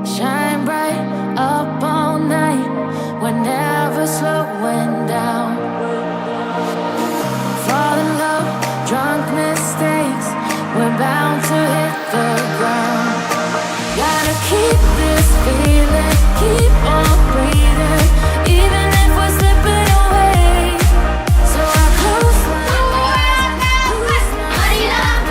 Shine bright up all night. We're never slowing down. Fall in love, drunk mistakes. We're bound to hit the ground. Gotta keep this feeling, keep on breathing, even if we're slipping away. So I close my eyes, lose myself.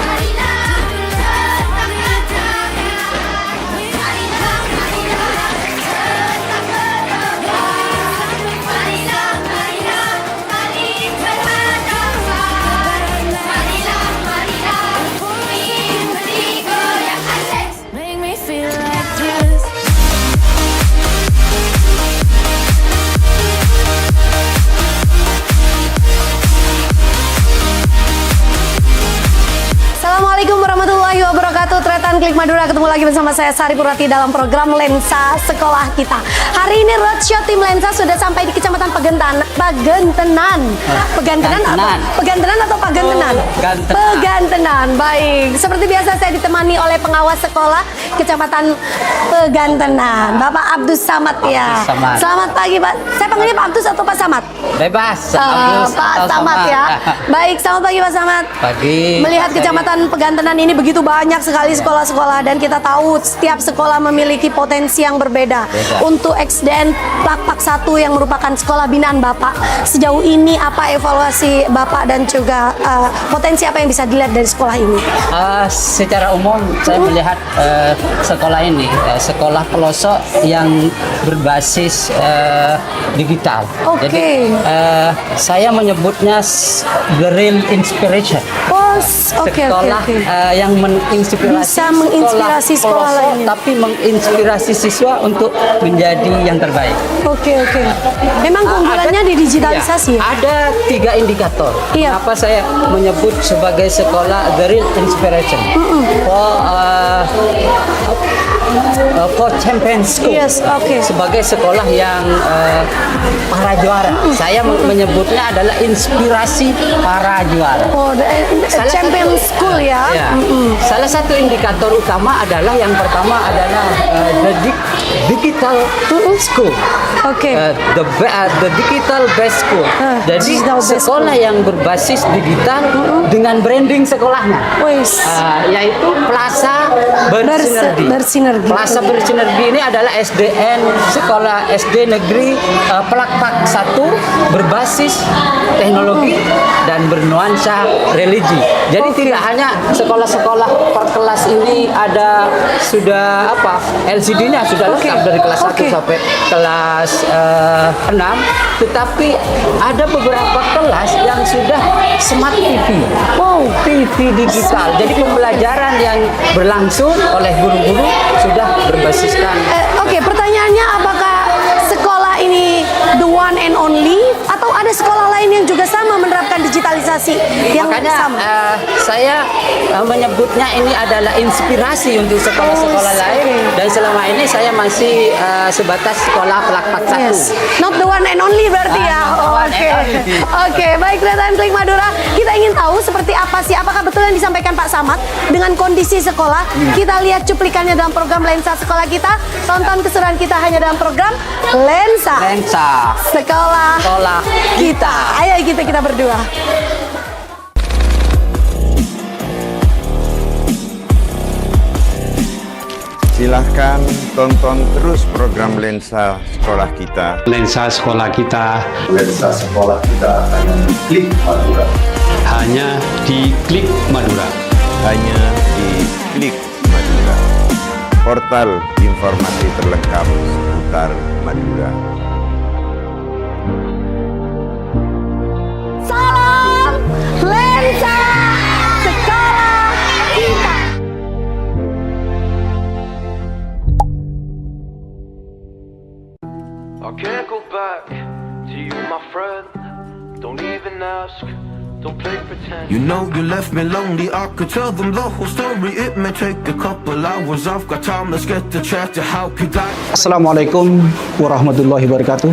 Make me feel like this. Assalamualaikum warahmatullahi wabarakatuh. Tretan Klik Madura, ketemu lagi bersama saya Sari Purwati dalam program Lensa Sekolah Kita. Hari ini roadshow tim Lensa sudah sampai di Kecamatan Pagentenan. Pegantenan atau Pagentenan? Pegantenan. Baik. Seperti biasa saya ditemani oleh pengawas sekolah Kecamatan Pegantenan, Bapak Abdus Samad ya. Samad. Selamat pagi, Pak. Saya panggilnya Pak Abdus atau Pak Samad? Bebas. Pak Samad ya. Baik, selamat pagi Pak Samad. Pagi. Melihat Kecamatan Pegantenan ini begitu banyak sekali sekolah-sekolah dan kita tahu setiap sekolah memiliki potensi yang berbeda. Untuk XDN Plakpak 1 yang merupakan sekolah binaan Bapak, sejauh ini apa evaluasi Bapak dan juga potensi apa yang bisa dilihat dari sekolah ini? Secara umum saya melihat sekolah ini sekolah pelosok yang berbasis digital. Oke. Jadi saya menyebutnya the real inspiration. Sekolah yang menginspirasi, bisa menginspirasi sekolah pelosok, lainnya, tapi menginspirasi siswa untuk menjadi yang terbaik. Oke. Memang keunggulannya di digitalisasi. Ada 3 indikator. Iya. Kenapa saya menyebut sebagai sekolah the real inspiration for champion school. Yes, oke. Sebagai sekolah yang para juara. Saya menyebutnya adalah inspirasi para juara. Champion school ya. Salah satu indikator utama adalah yang pertama adalah the digital school. Oke. The digital best school. Jadi Digital best sekolah yang berbasis digital dengan branding sekolahnya. Yaitu Plaza Bersinergi. Plaza Bersinergi ini adalah SDN sekolah SD negeri Plakpak 1 berbasis teknologi dan bernuansa religi. Jadi tidak hanya sekolah-sekolah per kelas ini ada sudah LCD-nya sudah lengkap dari kelas 1 sampai kelas 6, tetapi ada beberapa kelas yang sudah smart TV. TV digital. Jadi pembelajaran yang berlangsung oleh guru-guru sudah berbasiskan. Oke, pertanyaannya apakah sekolah ini the one and only atau ada sekolah lain yang juga sama menerapkan digitalisasi yang Makanya sama? Saya menyebutnya ini adalah inspirasi untuk sekolah-sekolah lain, dan selama ini saya masih sebatas sekolah Plakpak 1. Yes. Not the one and only berarti ya. Oke, baik Tretan Klik Madura, kita ingin tahu seperti apa sih, apakah betul yang disampaikan Pak Samad dengan kondisi sekolah? Kita lihat cuplikannya dalam program Lensa Sekolah Kita. Tonton keseruan kita hanya dalam program Lensa Sekolah Kita. Ayo kita berdua. Silahkan tonton terus program Lensa Sekolah Kita. Lensa Sekolah Kita. Lensa Sekolah Kita hanya di Klik Madura. Hanya di Klik Madura. Hanya di Klik Madura. Portal informasi terlengkap seputar Madura. Salam Lensa Sekolah Kita. I can't go back to you, my friend. Don't even ask. Don't play pretend. You know you left me lonely, I could tell them the whole story. It may take a couple hours, I've got time, let's get to chat to how could I. Assalamualaikum warahmatullahi wabarakatuh.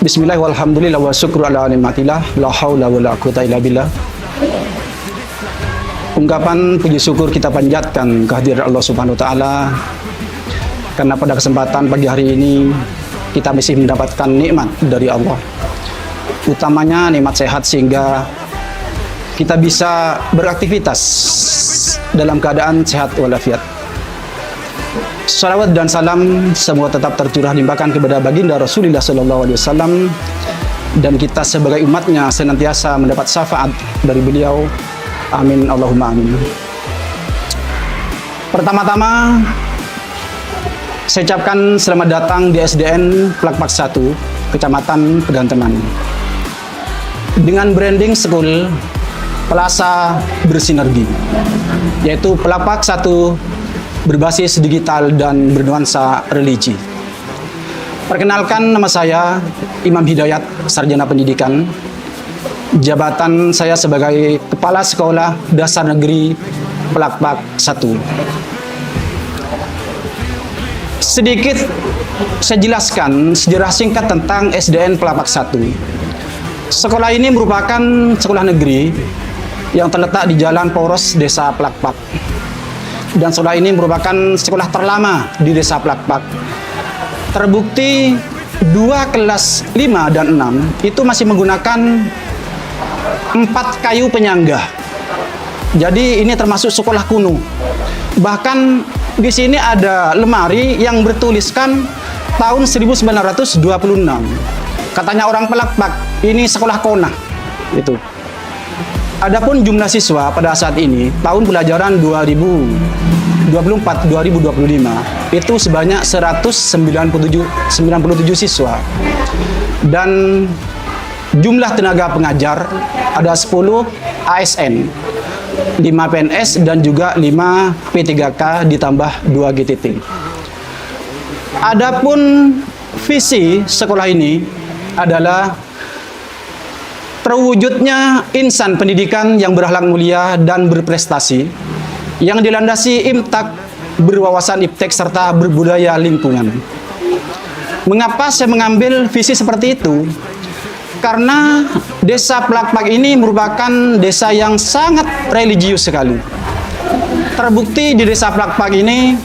Bismillah walhamdulillah wa syukru ala nikmatillah, la haula wa la quwata illa billah. ungkapan puji syukur kita panjatkan kehadiran Allah Subhanahu wa taala karena pada kesempatan pagi hari ini kita masih mendapatkan nikmat dari Allah. Utamanya nikmat sehat sehingga kita bisa beraktivitas dalam keadaan sehat walafiat. Salawat dan salam semua tetap tercurah limpahkan kepada baginda Rasulullah SAW, dan kita sebagai umatnya senantiasa mendapat syafaat dari beliau. Amin Allahumma amin. Pertama-tama saya ucapkan selamat datang di SDN Plakpak 1 Kecamatan Pegantengan dengan branding school Plaza Bersinergi, yaitu Plakpak 1 berbasis digital dan bernuansa religi. Perkenalkan, nama saya Imam Hidayat, Sarjana Pendidikan. Jabatan saya sebagai Kepala Sekolah Dasar Negeri Plakpak 1. Sedikit saya jelaskan sejarah singkat tentang SDN Plakpak 1. Sekolah ini merupakan sekolah negeri yang terletak di Jalan Poros, Desa Plakpak. Dan sekolah ini merupakan sekolah terlama di Desa Plakpak. Terbukti 2 kelas 5 dan 6 itu masih menggunakan 4 kayu penyangga. Jadi ini termasuk sekolah kuno. Bahkan di sini ada lemari yang bertuliskan tahun 1926. Katanya orang Plakpak, ini sekolah kona. Itu. Adapun jumlah siswa pada saat ini tahun pelajaran 2024-2025 itu sebanyak 197 siswa. Dan jumlah tenaga pengajar ada 10 ASN, 5 PNS dan juga 5 P3K ditambah 2 GTT. Adapun visi sekolah ini adalah terwujudnya insan pendidikan yang berakhlak mulia dan berprestasi, yang dilandasi imtak, berwawasan iptek serta berbudaya lingkungan. Mengapa saya mengambil visi seperti itu? Karena Desa Plakpak ini merupakan desa yang sangat religius sekali. Terbukti di Desa Plakpak ini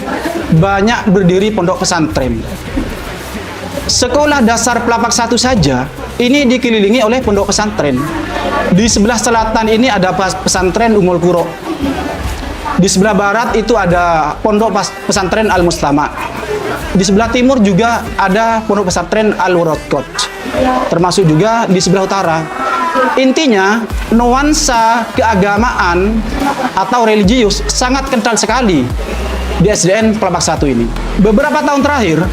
banyak berdiri pondok pesantren. Sekolah dasar Plakpak 1 saja ini dikelilingi oleh pondok pesantren. Di sebelah selatan ini ada pesantren Ummul Qura. Di sebelah barat itu ada pondok pesantren Al Mustama. Di sebelah timur juga ada pondok pesantren Al Waradkot. Termasuk juga di sebelah utara. Intinya nuansa keagamaan atau religius sangat kental sekali di SDN Plakpak 1 ini. Beberapa tahun terakhir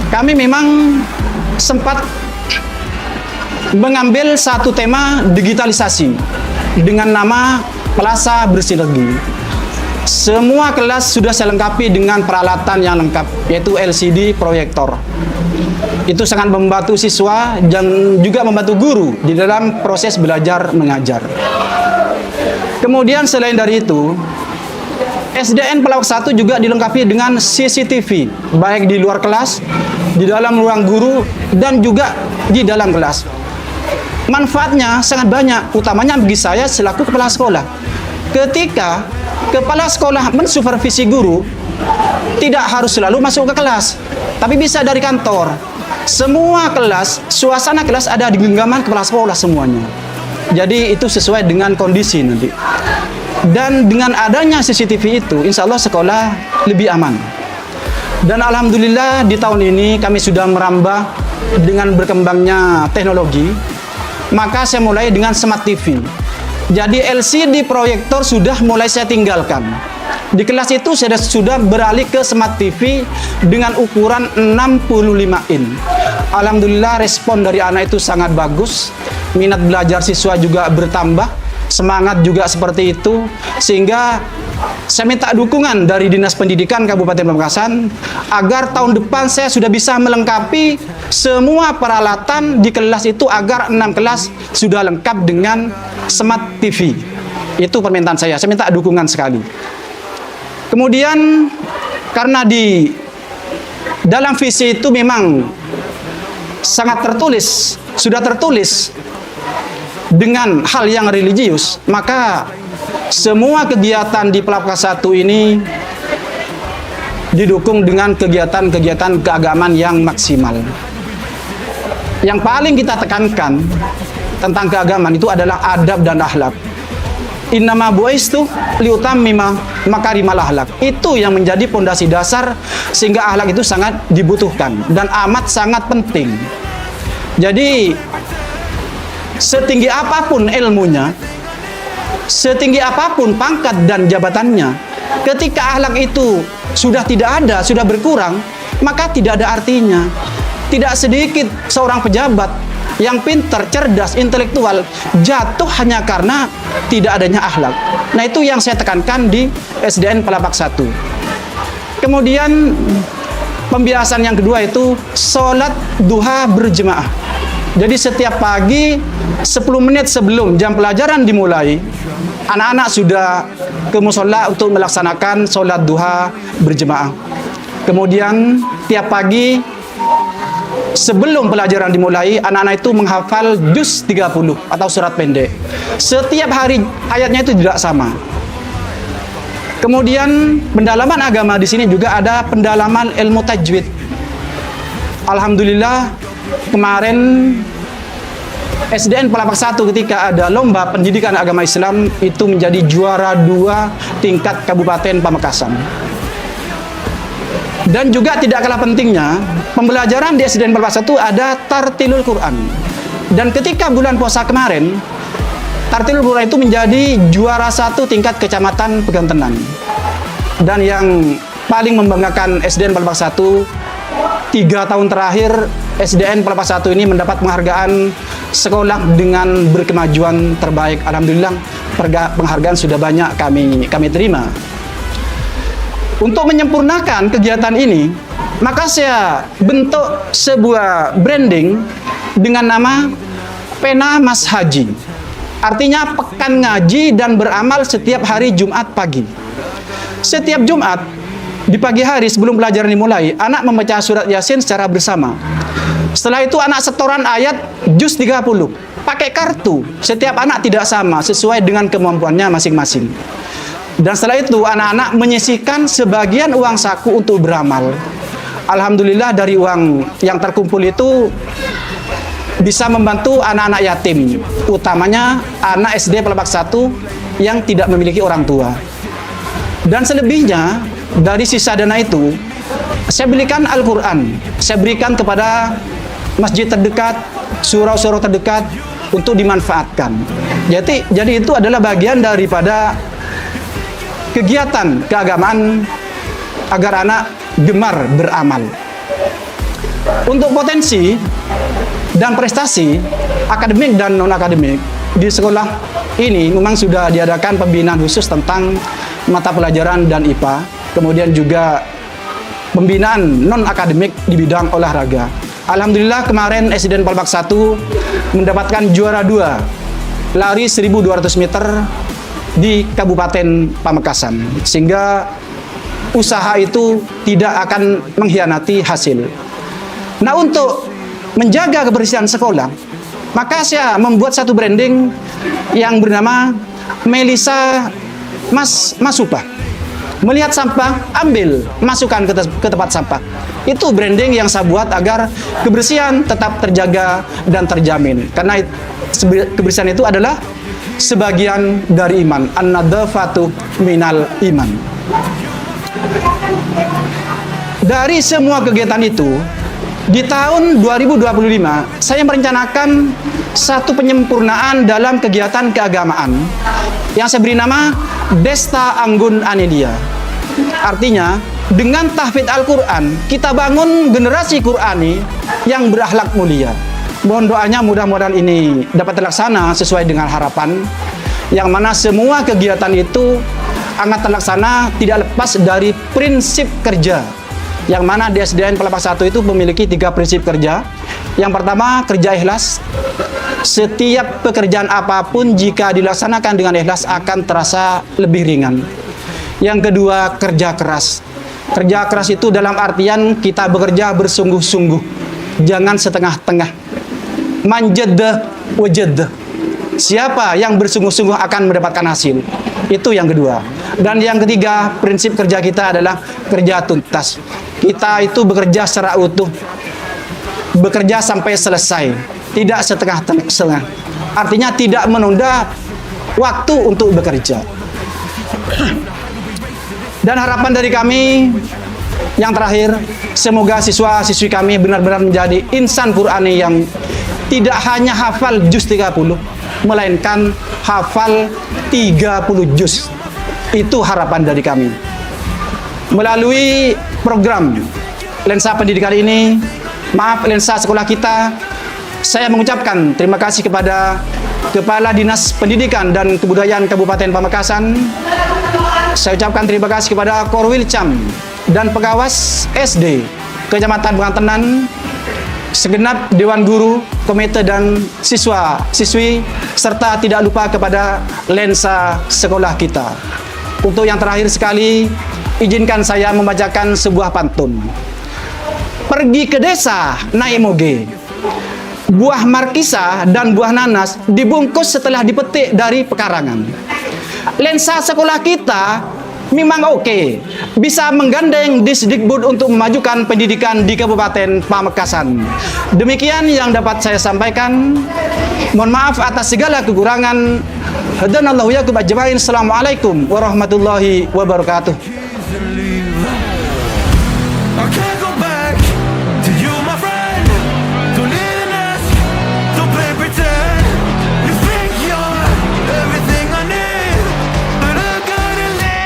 kami memang sempat mengambil satu tema digitalisasi dengan nama Plaza Bersinergi. Semua kelas sudah saya lengkapi dengan peralatan yang lengkap, yaitu LCD proyektor. Itu sangat membantu siswa dan juga membantu guru di dalam proses belajar mengajar. Kemudian selain dari itu, SDN Plakpak 1 juga dilengkapi dengan CCTV, baik di luar kelas, di dalam ruang guru, dan juga di dalam kelas. Manfaatnya sangat banyak, utamanya bagi saya selaku kepala sekolah. Ketika kepala sekolah mensupervisi guru, tidak harus selalu masuk ke kelas, tapi bisa dari kantor. Semua kelas, suasana kelas ada di genggaman kepala sekolah semuanya. Jadi itu sesuai dengan kondisi nanti. Dan dengan adanya CCTV itu, insya Allah sekolah lebih aman. Dan alhamdulillah di tahun ini kami sudah merambah dengan berkembangnya teknologi. Maka saya mulai dengan Smart TV. Jadi LCD proyektor sudah mulai saya tinggalkan. Di kelas itu saya sudah beralih ke Smart TV dengan ukuran 65 in. Alhamdulillah respon dari anak itu sangat bagus. Minat belajar siswa juga bertambah. Semangat juga seperti itu. Sehingga saya minta dukungan dari Dinas Pendidikan Kabupaten Pamekasan agar tahun depan saya sudah bisa melengkapi semua peralatan di kelas itu agar 6 kelas sudah lengkap dengan Smart TV. Itu permintaan saya minta dukungan sekali. Kemudian karena di dalam visi itu memang sangat tertulis, sudah tertulis dengan hal yang religius, maka semua kegiatan di Pelabuhan 1 ini didukung dengan kegiatan-kegiatan keagamaan yang maksimal. Yang paling kita tekankan tentang keagamaan itu adalah adab dan akhlak. Innama bu'istu liutammima makarimal akhlak. Itu yang menjadi pondasi dasar sehingga akhlak itu sangat dibutuhkan dan amat sangat penting. Jadi setinggi apapun ilmunya, setinggi apapun pangkat dan jabatannya, ketika akhlak itu sudah tidak ada, sudah berkurang, maka tidak ada artinya. Tidak sedikit seorang pejabat yang pintar, cerdas, intelektual jatuh hanya karena tidak adanya akhlak. Nah, itu yang saya tekankan di SDN Pelapak 1. Kemudian pembiasan yang kedua itu sholat duha berjemaah. Jadi setiap pagi 10 menit sebelum jam pelajaran dimulai, anak-anak sudah ke musola untuk melaksanakan sholat duha berjemaah. Kemudian tiap pagi sebelum pelajaran dimulai, anak-anak itu menghafal juz 30 atau surat pendek. Setiap hari ayatnya itu tidak sama. Kemudian pendalaman agama di sini juga ada pendalaman ilmu tajwid. Alhamdulillah kemarin SDN Pelapak 1 ketika ada lomba pendidikan agama Islam itu menjadi juara 2 tingkat Kabupaten Pamekasan. Dan juga tidak kalah pentingnya, pembelajaran di SDN Pelapak 1 ada tartilul Quran. Dan ketika bulan puasa kemarin, tartilul Quran itu menjadi juara 1 tingkat Kecamatan Pegang Tenan. Dan yang paling membanggakan SDN Pelapak 1, 3 tahun terakhir SDN Pelapak 1 ini mendapat penghargaan sekolah dengan berkemajuan terbaik. Alhamdulillah penghargaan sudah banyak kami terima. Untuk menyempurnakan kegiatan ini, maka saya bentuk sebuah branding dengan nama Pena Mas Haji. Artinya pekan ngaji dan beramal setiap hari Jumat pagi. Setiap Jumat di pagi hari sebelum pelajaran dimulai, anak membaca surat Yasin secara bersama. Setelah itu anak setoran ayat juz 30 pakai kartu. Setiap anak tidak sama sesuai dengan kemampuannya masing-masing. Dan setelah itu anak-anak menyisihkan sebagian uang saku untuk beramal. Alhamdulillah dari uang yang terkumpul itu bisa membantu anak-anak yatim, utamanya anak SD Pelapak 1 yang tidak memiliki orang tua. Dan selebihnya dari sisa dana itu saya belikan Al-Quran, saya berikan kepada masjid terdekat, surau-surau terdekat untuk dimanfaatkan. Jadi itu adalah bagian daripada kegiatan keagamaan agar anak gemar beramal. Untuk potensi dan prestasi akademik dan non-akademik di sekolah ini memang sudah diadakan pembinaan khusus tentang mata pelajaran dan IPA, kemudian juga pembinaan non-akademik di bidang olahraga. Alhamdulillah kemarin SDN Pelapak 1 mendapatkan juara 2 lari 1.200 meter di Kabupaten Pamekasan, sehingga usaha itu tidak akan mengkhianati hasil. Nah, untuk menjaga kebersihan sekolah, maka saya membuat satu branding yang bernama Melisa Masupa. Melihat sampah, ambil, masukkan ke tempat sampah. Itu branding yang saya buat agar kebersihan tetap terjaga dan terjamin. Karena kebersihan itu adalah sebagian dari iman. An-nadhafatu minal iman. Dari semua kegiatan itu, di tahun 2025 saya merencanakan satu penyempurnaan dalam kegiatan keagamaan yang saya beri nama Desta Anggun Anedia. Artinya dengan tahfidz Al-Quran kita bangun generasi Qurani yang berakhlak mulia. Mohon doanya mudah-mudahan ini dapat terlaksana sesuai dengan harapan, yang mana semua kegiatan itu akan terlaksana tidak lepas dari prinsip kerja, yang mana di SDN Pelapak 1 itu memiliki 3 prinsip kerja. Yang pertama, kerja ikhlas. Setiap pekerjaan apapun jika dilaksanakan dengan ikhlas akan terasa lebih ringan. Yang kedua, kerja keras. Kerja keras itu dalam artian kita bekerja bersungguh-sungguh, jangan setengah-tengah. Man jadda wa jadda. Siapa yang bersungguh-sungguh akan mendapatkan hasil. Itu yang kedua. Dan yang ketiga, prinsip kerja kita adalah kerja tuntas. Kita itu bekerja secara utuh, bekerja sampai selesai, tidak setengah-setengah. Artinya tidak menunda waktu untuk bekerja. Dan harapan dari kami yang terakhir, semoga siswa-siswi kami benar-benar menjadi insan Qur'ani yang tidak hanya hafal juz 30, melainkan hafal 30 juz. Itu harapan dari kami. Melalui program Lensa Pendidikan ini, Lensa Sekolah Kita, saya mengucapkan terima kasih kepada Kepala Dinas Pendidikan dan Kebudayaan Kabupaten Pamekasan. Saya ucapkan terima kasih kepada Korwilcam dan pengawas SD Kecamatan Pengantenan, segenap Dewan Guru, komite dan siswa-siswi, serta tidak lupa kepada Lensa Sekolah Kita. Untuk yang terakhir sekali, izinkan saya membacakan sebuah pantun. Pergi ke desa naik moge, buah markisa dan buah nanas dibungkus setelah dipetik dari pekarangan. Lensa Sekolah Kita memang oke, bisa menggandeng Disdikbud untuk memajukan pendidikan di Kabupaten Pamekasan. Demikian yang dapat saya sampaikan. Mohon maaf atas segala kekurangan. Hadanallahu yakum ajmain. Assalamualaikum warahmatullahi wabarakatuh. I can't go back to you, my friend. Don't even ask, don't play pretend. You think you're everything I need, but I gotta live.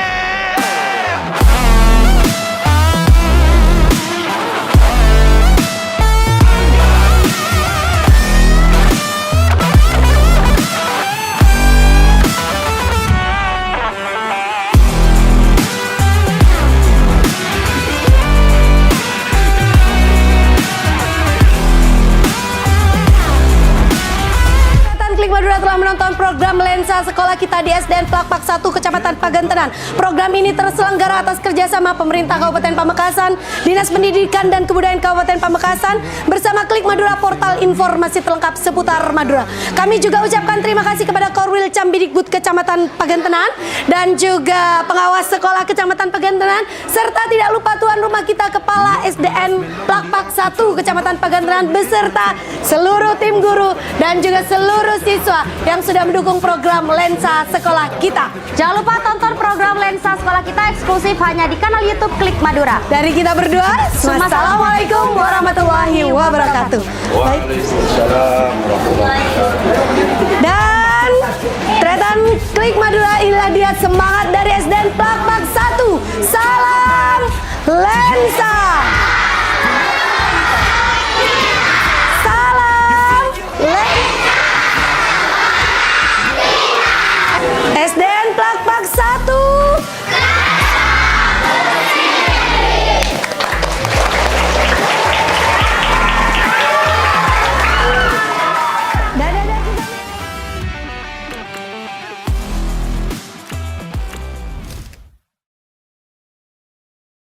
Klik Madura telah menonton program Lensa Sekolah Kita di SDN Plakpak 1 Kecamatan Pagentenan. Program ini terselenggara atas kerjasama pemerintah Kabupaten Pamekasan, Dinas Pendidikan dan Kebudayaan Kabupaten Pamekasan, bersama Klik Madura, portal informasi terlengkap seputar Madura. Kami juga ucapkan terima kasih kepada Korwil Cambidikbud Kecamatan Pagentenan dan juga pengawas sekolah Kecamatan Pagentenan, serta tidak lupa tuan rumah kita Kepala SDN Plakpak 1 Kecamatan Pagentenan beserta seluruh tim guru dan juga seluruh siswa yang sudah mendukung program Lensa Sekolah Kita. Jangan lupa tonton program Lensa Sekolah Kita eksklusif hanya di kanal YouTube Klik Madura. Dari kita berdua, Assalamualaikum warahmatullahi wabarakatuh. Waalaikumsalam warahmatullahi wabarakatuh. Dan tretan Klik Madura, inilah dia semangat dari SDN Plakpak 1. Salam Lensa.